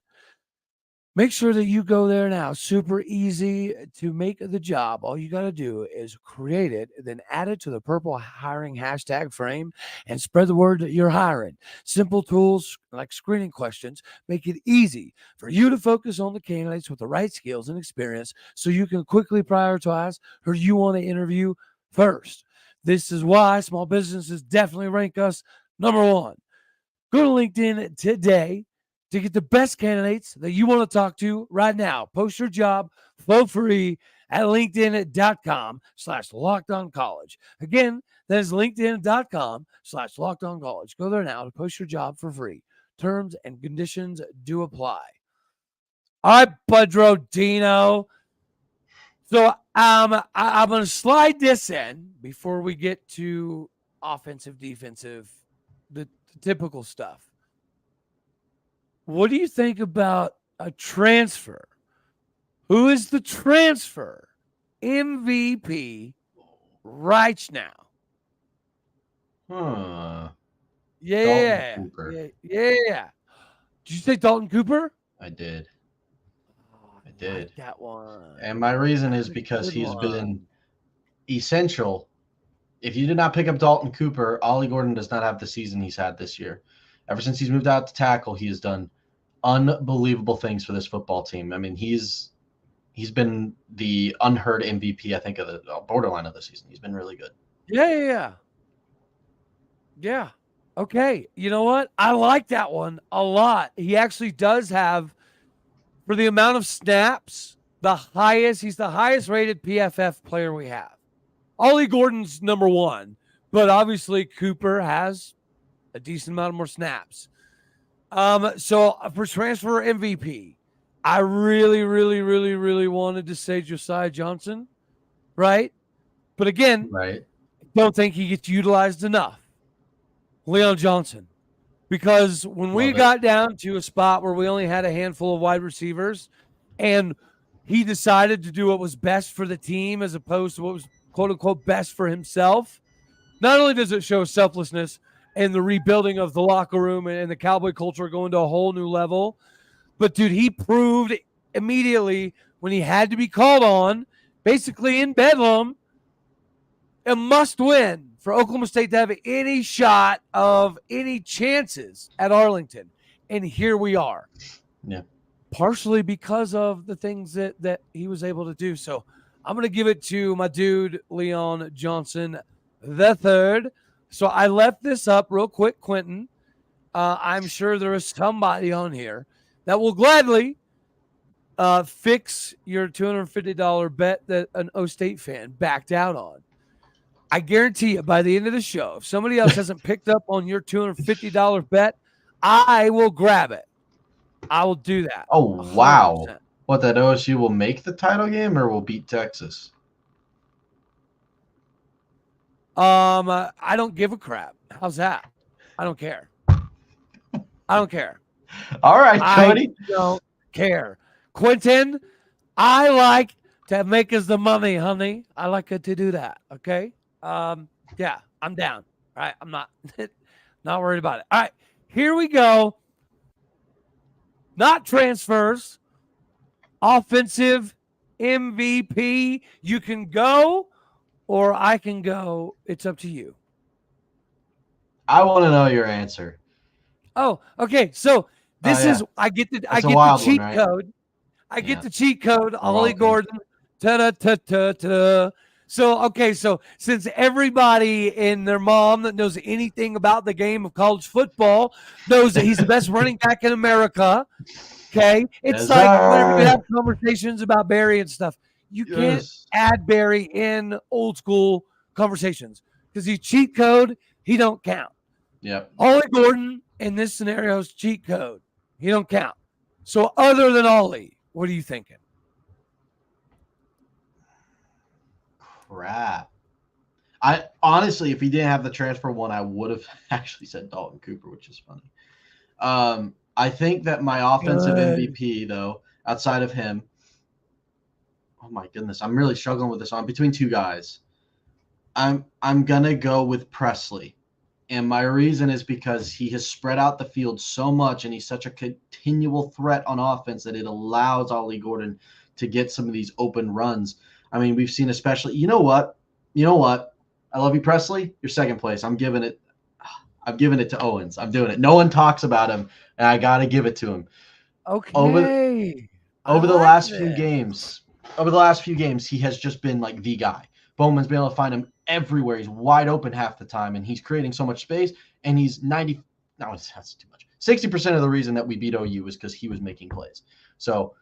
Make sure that you go there now. Super easy to make the job. All you got to do is create it, then add it to the purple hiring hashtag frame and spread the word that you're hiring. Simple tools like screening questions make it easy for you to focus on the candidates with the right skills and experience so you can quickly prioritize who you want to interview first. This is why small businesses definitely rank us number one. Go to LinkedIn today to get the best candidates that you want to talk to right now. Post your job for free at linkedin.com/lockedoncollege. Again, that is linkedin.com/lockedoncollege. Go there now to post your job for free. Terms and conditions do apply. All right, Pedro Dino. So I'm going to slide this in before we get to offensive, defensive, the typical stuff. What do you think about a transfer? Who is the transfer MVP right now? Yeah. Dalton Cooper. Yeah. Did you say Dalton Cooper? I did. I did. Like that one. And my reason is because he's been essential. If you did not pick up Dalton Cooper, Ollie Gordon does not have the season he's had this year. Ever since he's moved out to tackle, he has done unbelievable things for this football team. I mean, he's been the unheard MVP, I think, of the borderline of the season. He's been really good. Yeah. Okay. You know what? I like that one a lot. He actually does have, for the amount of snaps, he's the highest rated PFF player we have. Ollie Gordon's number one, but obviously Cooper has a decent amount of more snaps. So for transfer MVP, I really wanted to say Josiah Johnson, right? But again, right, don't think he gets utilized enough. Leon Johnson. Because when we got down to a spot where we only had a handful of wide receivers and he decided to do what was best for the team as opposed to what was quote unquote best for himself, not only does it show selflessness and the rebuilding of the locker room and the Cowboy culture going to a whole new level, but dude, he proved immediately when he had to be called on, basically in Bedlam, a must win for Oklahoma State to have any shot of any chances at Arlington. And here we are. Yeah. Partially because of the things that he was able to do. So I'm going to give it to my dude, Leon Johnson III. So I left this up real quick, Quentin. I'm sure there is somebody on here that will gladly fix your $250 bet that an O State fan backed out on. I guarantee you by the end of the show, if somebody else hasn't picked up on your $250 bet, I will grab it. I will do that. Oh, 100%. wow. What, that OSU will make the title game or will beat Texas? I don't give a crap. How's that? I don't care. I don't care. All right, Cody. I don't care. Quentin, I like to make us the money, honey. I like it to do that. Okay. Yeah, I'm down. All right. I'm not worried about it. All right. Here we go. Not transfers. Offensive MVP. You can go or I can go. It's up to you. I want to know your answer. Oh, okay. So this is I get the cheat code. I get the cheat code. Ollie Gordon. Ta-da-ta-ta-ta. So since everybody and their mom that knows anything about the game of college football knows that he's the best running back in America, okay? It's whenever you have conversations about Barry and stuff, you can't add Barry in old school conversations because he's cheat code. He don't count. Yep. Ollie Gordon in this scenario is cheat code. He don't count. So other than Ollie, what are you thinking? Crap. I honestly, if he didn't have the transfer one, I would have actually said Dalton Cooper, which is funny. I think that my offensive MVP, though, outside of him, oh my goodness, I'm really struggling with this. I'm between two guys. I'm gonna go with Presley, and my reason is because he has spread out the field so much, and he's such a continual threat on offense that it allows Ollie Gordon to get some of these open runs. I mean, we've seen especially. You know what? I love you, Presley. You're second place. I'm giving it to Owens. I'm doing it. No one talks about him, and I got to give it to him. Okay. Over the last few games, he has just been like the guy. Bowman's been able to find him everywhere. He's wide open half the time, and he's creating so much space. And he's 90. No, that's too much. 60% of the reason that we beat OU was because he was making plays. So,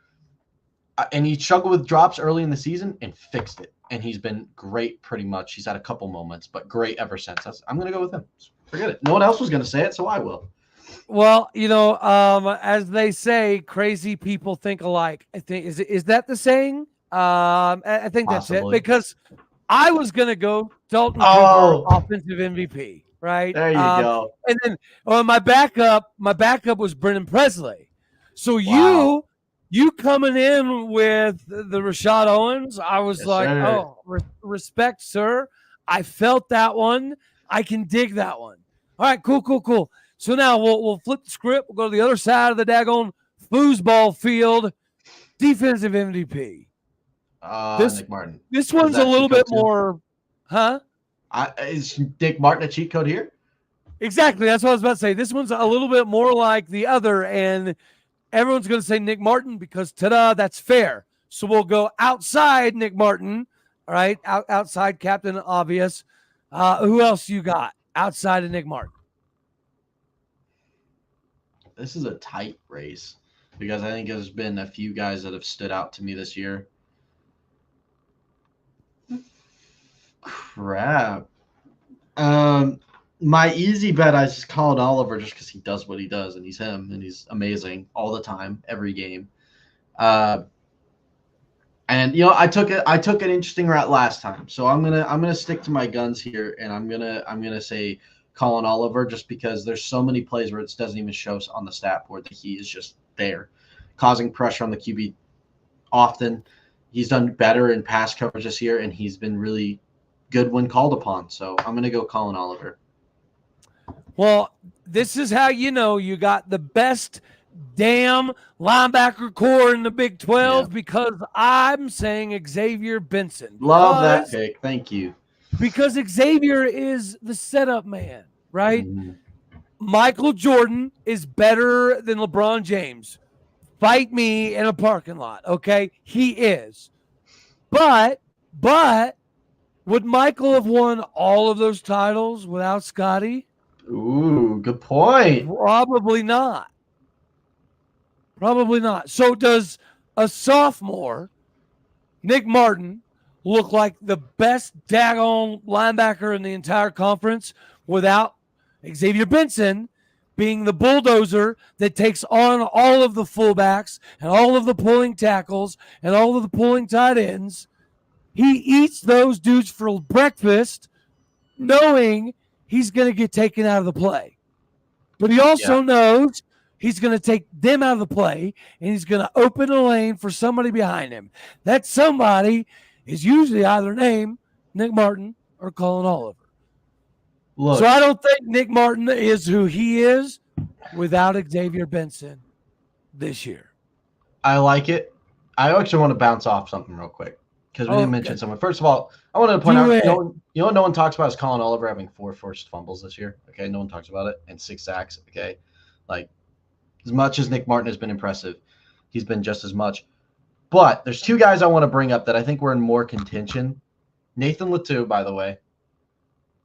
and he struggled with drops early in the season and fixed it. And he's been great pretty much. He's had a couple moments, but great ever since. I'm going to go with him. Forget it. No one else was going to say it, so I will. Well, as they say, crazy people think alike. I think is that the saying? I think Possibly. That's it, because I was gonna go Dalton Cooper, offensive MVP, right? There you go. And then my backup was Brennan Presley. So Wow. you coming in with the Rashad Owens, I was respect, sir. I felt that one. I can dig that one. All right, cool. So now we'll flip the script. We'll go to the other side of the daggone foosball field. Defensive MVP. Nick Martin. This one's a little bit more, huh? Is Nick Martin a cheat code here? Exactly. That's what I was about to say. This one's a little bit more like the other, and everyone's going to say Nick Martin because, ta-da, that's fair. So we'll go outside Nick Martin, all right? Outside Captain Obvious. Who else you got outside of Nick Martin? This is a tight race because I think there's been a few guys that have stood out to me this year. Crap. My easy bet, I just called Oliver just because he does what he does, and he's him, and he's amazing all the time, every game. And I took an interesting route last time, so I'm gonna stick to my guns here, and I'm gonna say Colin Oliver just because there's so many plays where it doesn't even show on the stat board that he is just there, causing pressure on the QB often. He's done better in pass coverage this year, and he's been really good when called upon. So I'm going to go Colin Oliver. Well, this is how you got the best damn linebacker core in the Big 12 because I'm saying Xavier Benson. Love that pick. Thank you. Because Xavier is the setup man, right? Mm-hmm. Michael Jordan is better than LeBron James. Fight me in a parking lot, okay? He is. But would Michael have won all of those titles without Scotty? Ooh, good point. Probably not. So does a sophomore, Nick Martin, look like the best daggone linebacker in the entire conference without Xavier Benson being the bulldozer that takes on all of the fullbacks and all of the pulling tackles and all of the pulling tight ends? He eats those dudes for breakfast knowing he's going to get taken out of the play. But he also knows he's going to take them out of the play, and he's going to open a lane for somebody behind him. That somebody is usually either named Nick Martin or Colin Oliver. Look, so I don't think Nick Martin is who he is without Xavier Benson this year. I like it. I actually want to bounce off something real quick because we didn't mention someone. First of all, I wanted to point out, you know what no one talks about is Colin Oliver having 4 forced fumbles this year. Okay, no one talks about it, and 6 sacks. Okay, like as much as Nick Martin has been impressive, he's been just as much. But there's 2 guys I want to bring up that I think were in more contention. Nathan Latou, by the way,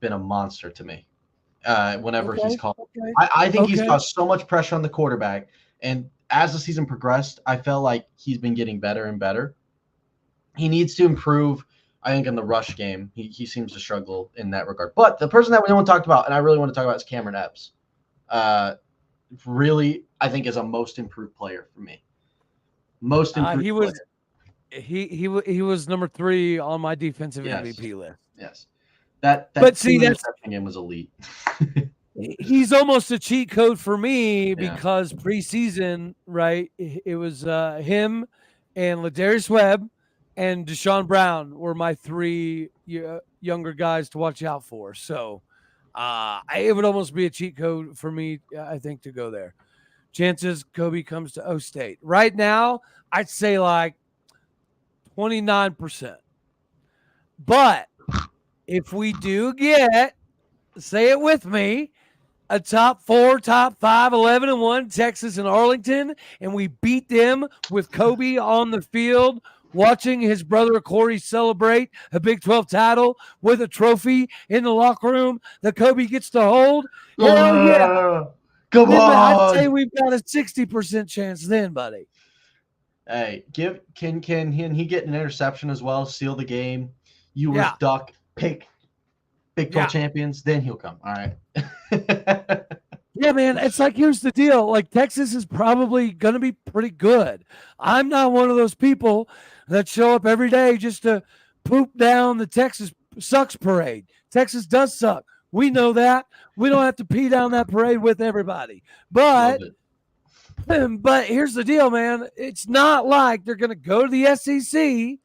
been a monster to me whenever he's called. Okay. I think he's caused so much pressure on the quarterback. And as the season progressed, I felt like he's been getting better and better. He needs to improve, I think, in the rush game. He seems to struggle in that regard. But the person that no one talked about, and I really want to talk about, is Cameron Epps. Really, I think is a most improved player for me. Most improved player. He was number 3 on my defensive MVP list. Yes. That interception game was elite. He's almost a cheat code for me because preseason, right? It was him and Ladarius Webb and Deshaun Brown were my 3 younger guys to watch out for. So it would almost be a cheat code for me, I think, to go there. Chances Kobe comes to O State. Right now, I'd say like 29%. But if we do get, say it with me, a top 4, top 5, 11-1 Texas and Arlington, and we beat them with Kobe on the field watching his brother Corey celebrate a Big 12 title with a trophy in the locker room that Kobe gets to hold? Hell yeah. Come Then I'd on. say we've got a 60% chance then, buddy. Hey, can he get an interception as well, seal the game, Yeah. duck, pick Big 12 champions, then he'll come. All right. Yeah, man. It's like, here's the deal. Like, Texas is probably going to be pretty good. I'm not one of those people that show up every day just to poop down the Texas sucks parade. Texas does suck. We know that. We don't have to pee down that parade with everybody. But here's the deal, man. It's not like they're going to go to the SEC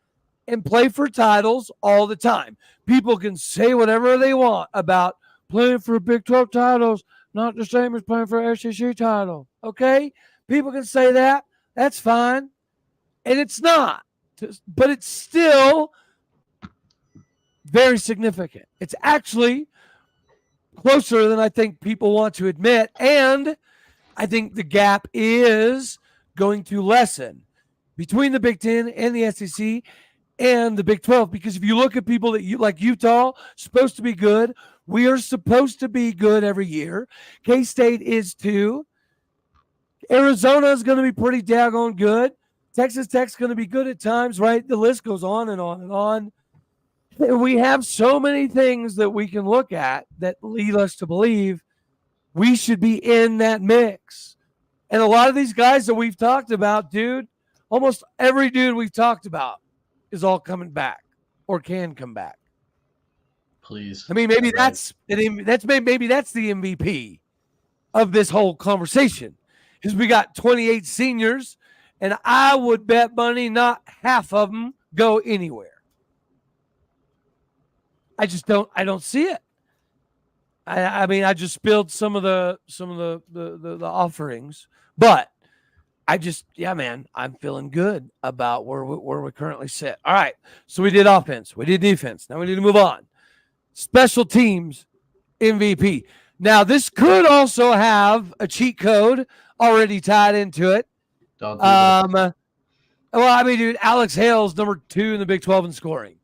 and play for titles all the time. People can say whatever they want about playing for Big 12 titles, not the same as playing for an SEC title. Okay? People can say that. That's fine. And it's not. But it's still very significant. It's actually closer than I think people want to admit. And I think the gap is going to lessen between the Big 10 and the SEC and the Big 12. Because if you look at people that like Utah, supposed to be good. We are supposed to be good every year. K-State is too. Arizona is going to be pretty daggone good. Texas Tech's going to be good at times, right? The list goes on and on and on. We have so many things that we can look at that lead us to believe we should be in that mix. And a lot of these guys that we've talked about, dude, almost every dude we've talked about is all coming back or can come back. Please. I mean, maybe that's the MVP of this whole conversation, because we got 28 seniors, and I would bet money not half of them go anywhere. I don't see it. I mean, I just spilled some of the offerings, but man, I'm feeling good about where we currently sit. All right, so we did offense, we did defense. Now we need to move on. Special teams MVP. Now, this could also have a cheat code already tied into it. Don't do that. Well, I mean, dude, Alex Hale's number 2 in the Big 12 in scoring.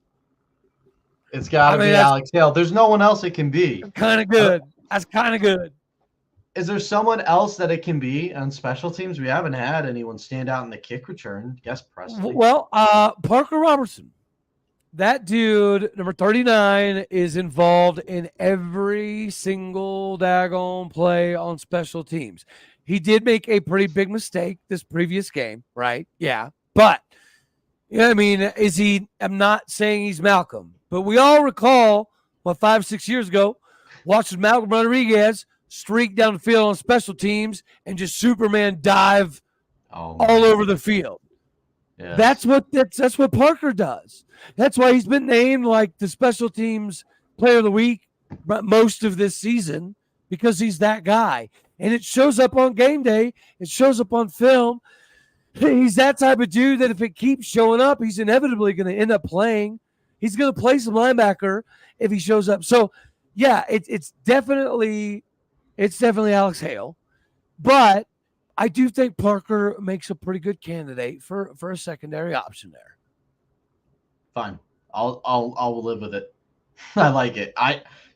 It's got to be Alex Hale. There's no one else it can be. Kind of good. That's kind of good. Is there someone else that it can be on special teams? We haven't had anyone stand out in the kick return. Guess Presley. Well, Parker Robertson. That dude, number 39, is involved in every single daggone play on special teams. He did make a pretty big mistake this previous game, right? Yeah. But, I mean, I'm not saying he's Malcolm, but we all recall 5-6 years ago, watching Malcolm Rodriguez streak down the field on special teams and just Superman dive all over the field. Yes. That's what Parker does. That's why he's been named like the special teams player of the week most of this season, because he's that guy. And it shows up on game day. It shows up on film. He's that type of dude that if it keeps showing up, he's inevitably going to end up playing. He's going to play some linebacker if he shows up. So, yeah, it's definitely Alex Hale. But I do think Parker makes a pretty good candidate for a secondary option there. Fine. I'll live with it. I like it.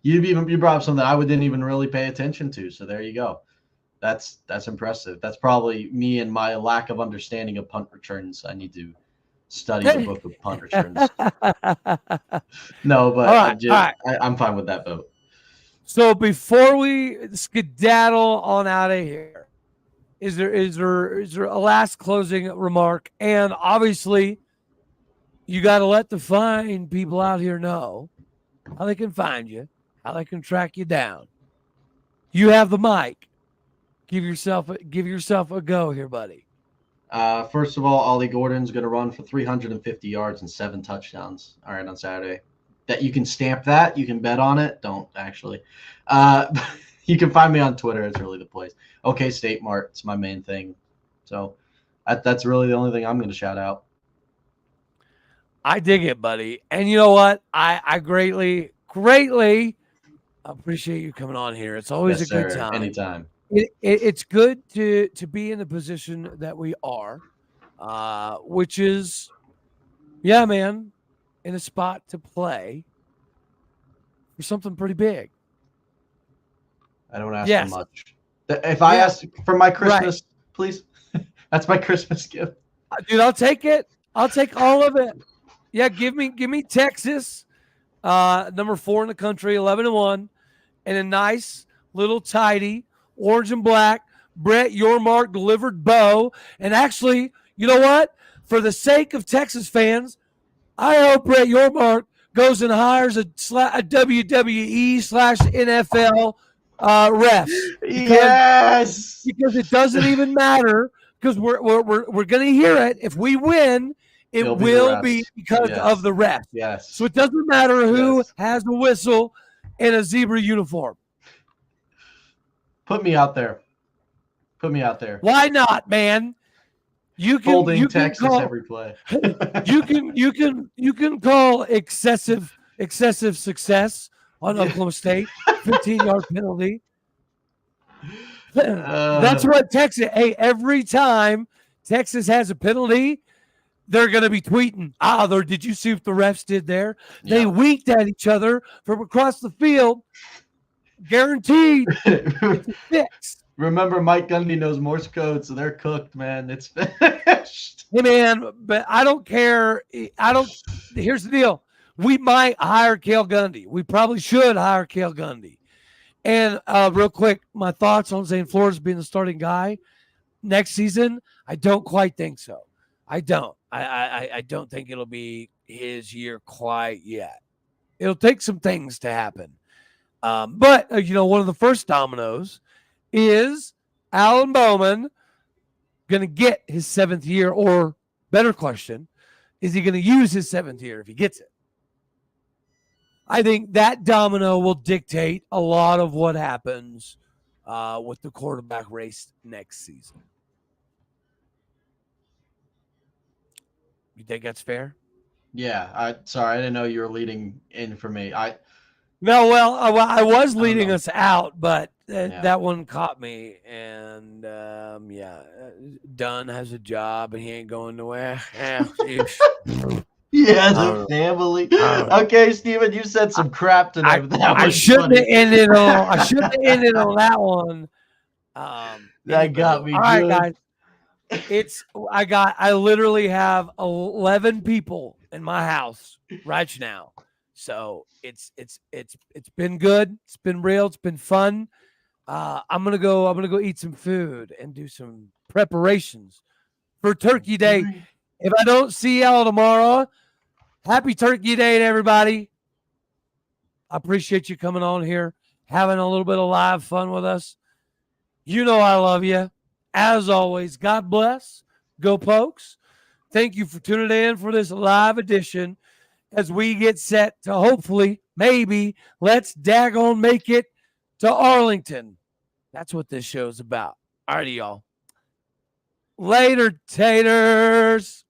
You brought up something I didn't even really pay attention to. So there you go. That's impressive. That's probably me and my lack of understanding of punt returns. I need to study the book of punt returns. No, but I'm fine with that vote. So before we skedaddle on out of here, is there a last closing remark? And obviously, you got to let the fine people out here know how they can find you, how they can track you down. You have the mic. Give yourself a go here, buddy. First of all, Ollie Gordon's going to run for 350 yards and 7 touchdowns. All right, on Saturday. That you can stamp that. You can bet on it. Don't actually. You can find me on Twitter. It's really the place. Okay, State Mart. It's my main thing. So that's really the only thing I'm going to shout out. I dig it, buddy. And you know what? I greatly appreciate you coming on here. It's always good time. Anytime. It's good to be in the position that we are, which is Yeah, man, in a spot to play for something pretty big. I don't ask for Yes. much. If I ask for my Christmas, please, that's my Christmas gift. Dude, I'll take it. I'll take all of it. Yeah, give me Texas, number 4 in the country, 11-1, and a nice little tidy orange and black Brett Yormark delivered bow. And actually, you know what? For the sake of Texas fans, I hope Brett Yormark goes and hires a WWE/NFL refs. Yes, because it doesn't even matter, because we're going to hear it. If we win, it will be because of the refs. Yes. So it doesn't matter who has a whistle and a zebra uniform. Put me out there. Put me out there. Why not, man? You can holding Texas call, every play. you can call excessive success on Oklahoma State, 15-yard penalty. That's what Texas. Hey, every time Texas has a penalty, they're going to be tweeting. Did you see what the refs did there? Yeah. They winked at each other from across the field. Guaranteed. It's a fix. Remember, Mike Gundy knows Morse code, so they're cooked, man. It's finished. Hey, man, but I don't care. Here's the deal. We might hire Cale Gundy. We probably should hire Cale Gundy. And real quick, my thoughts on Zane Flores being the starting guy next season. I don't quite think so. I don't. I don't think it'll be his year quite yet. It'll take some things to happen. But one of the first dominoes is Alan Bowman going to get his 7th year, or better question, is he going to use his 7th year if he gets it? I think that domino will dictate a lot of what happens with the quarterback race next season. You think that's fair? Yeah. Sorry, I didn't know you were leading in for me. I was leading us out, but that one caught me. And Dunn has a job and he ain't going nowhere. He has a family. Okay, Steven, you said some crap tonight. I shouldn't have ended on that one. That got me. All right, guys. I literally have 11 people in my house right now. So it's been good. It's been real. It's been fun. I'm gonna go eat some food and do some preparations for Turkey Day. If I don't see y'all tomorrow, happy Turkey Day to everybody. I appreciate you coming on here, having a little bit of live fun with us. You know I love you. As always, God bless. Go Pokes. Thank you for tuning in for this live edition as we get set to hopefully, maybe, let's daggone make it to Arlington. That's what this show's about. All righty, y'all. Later, taters.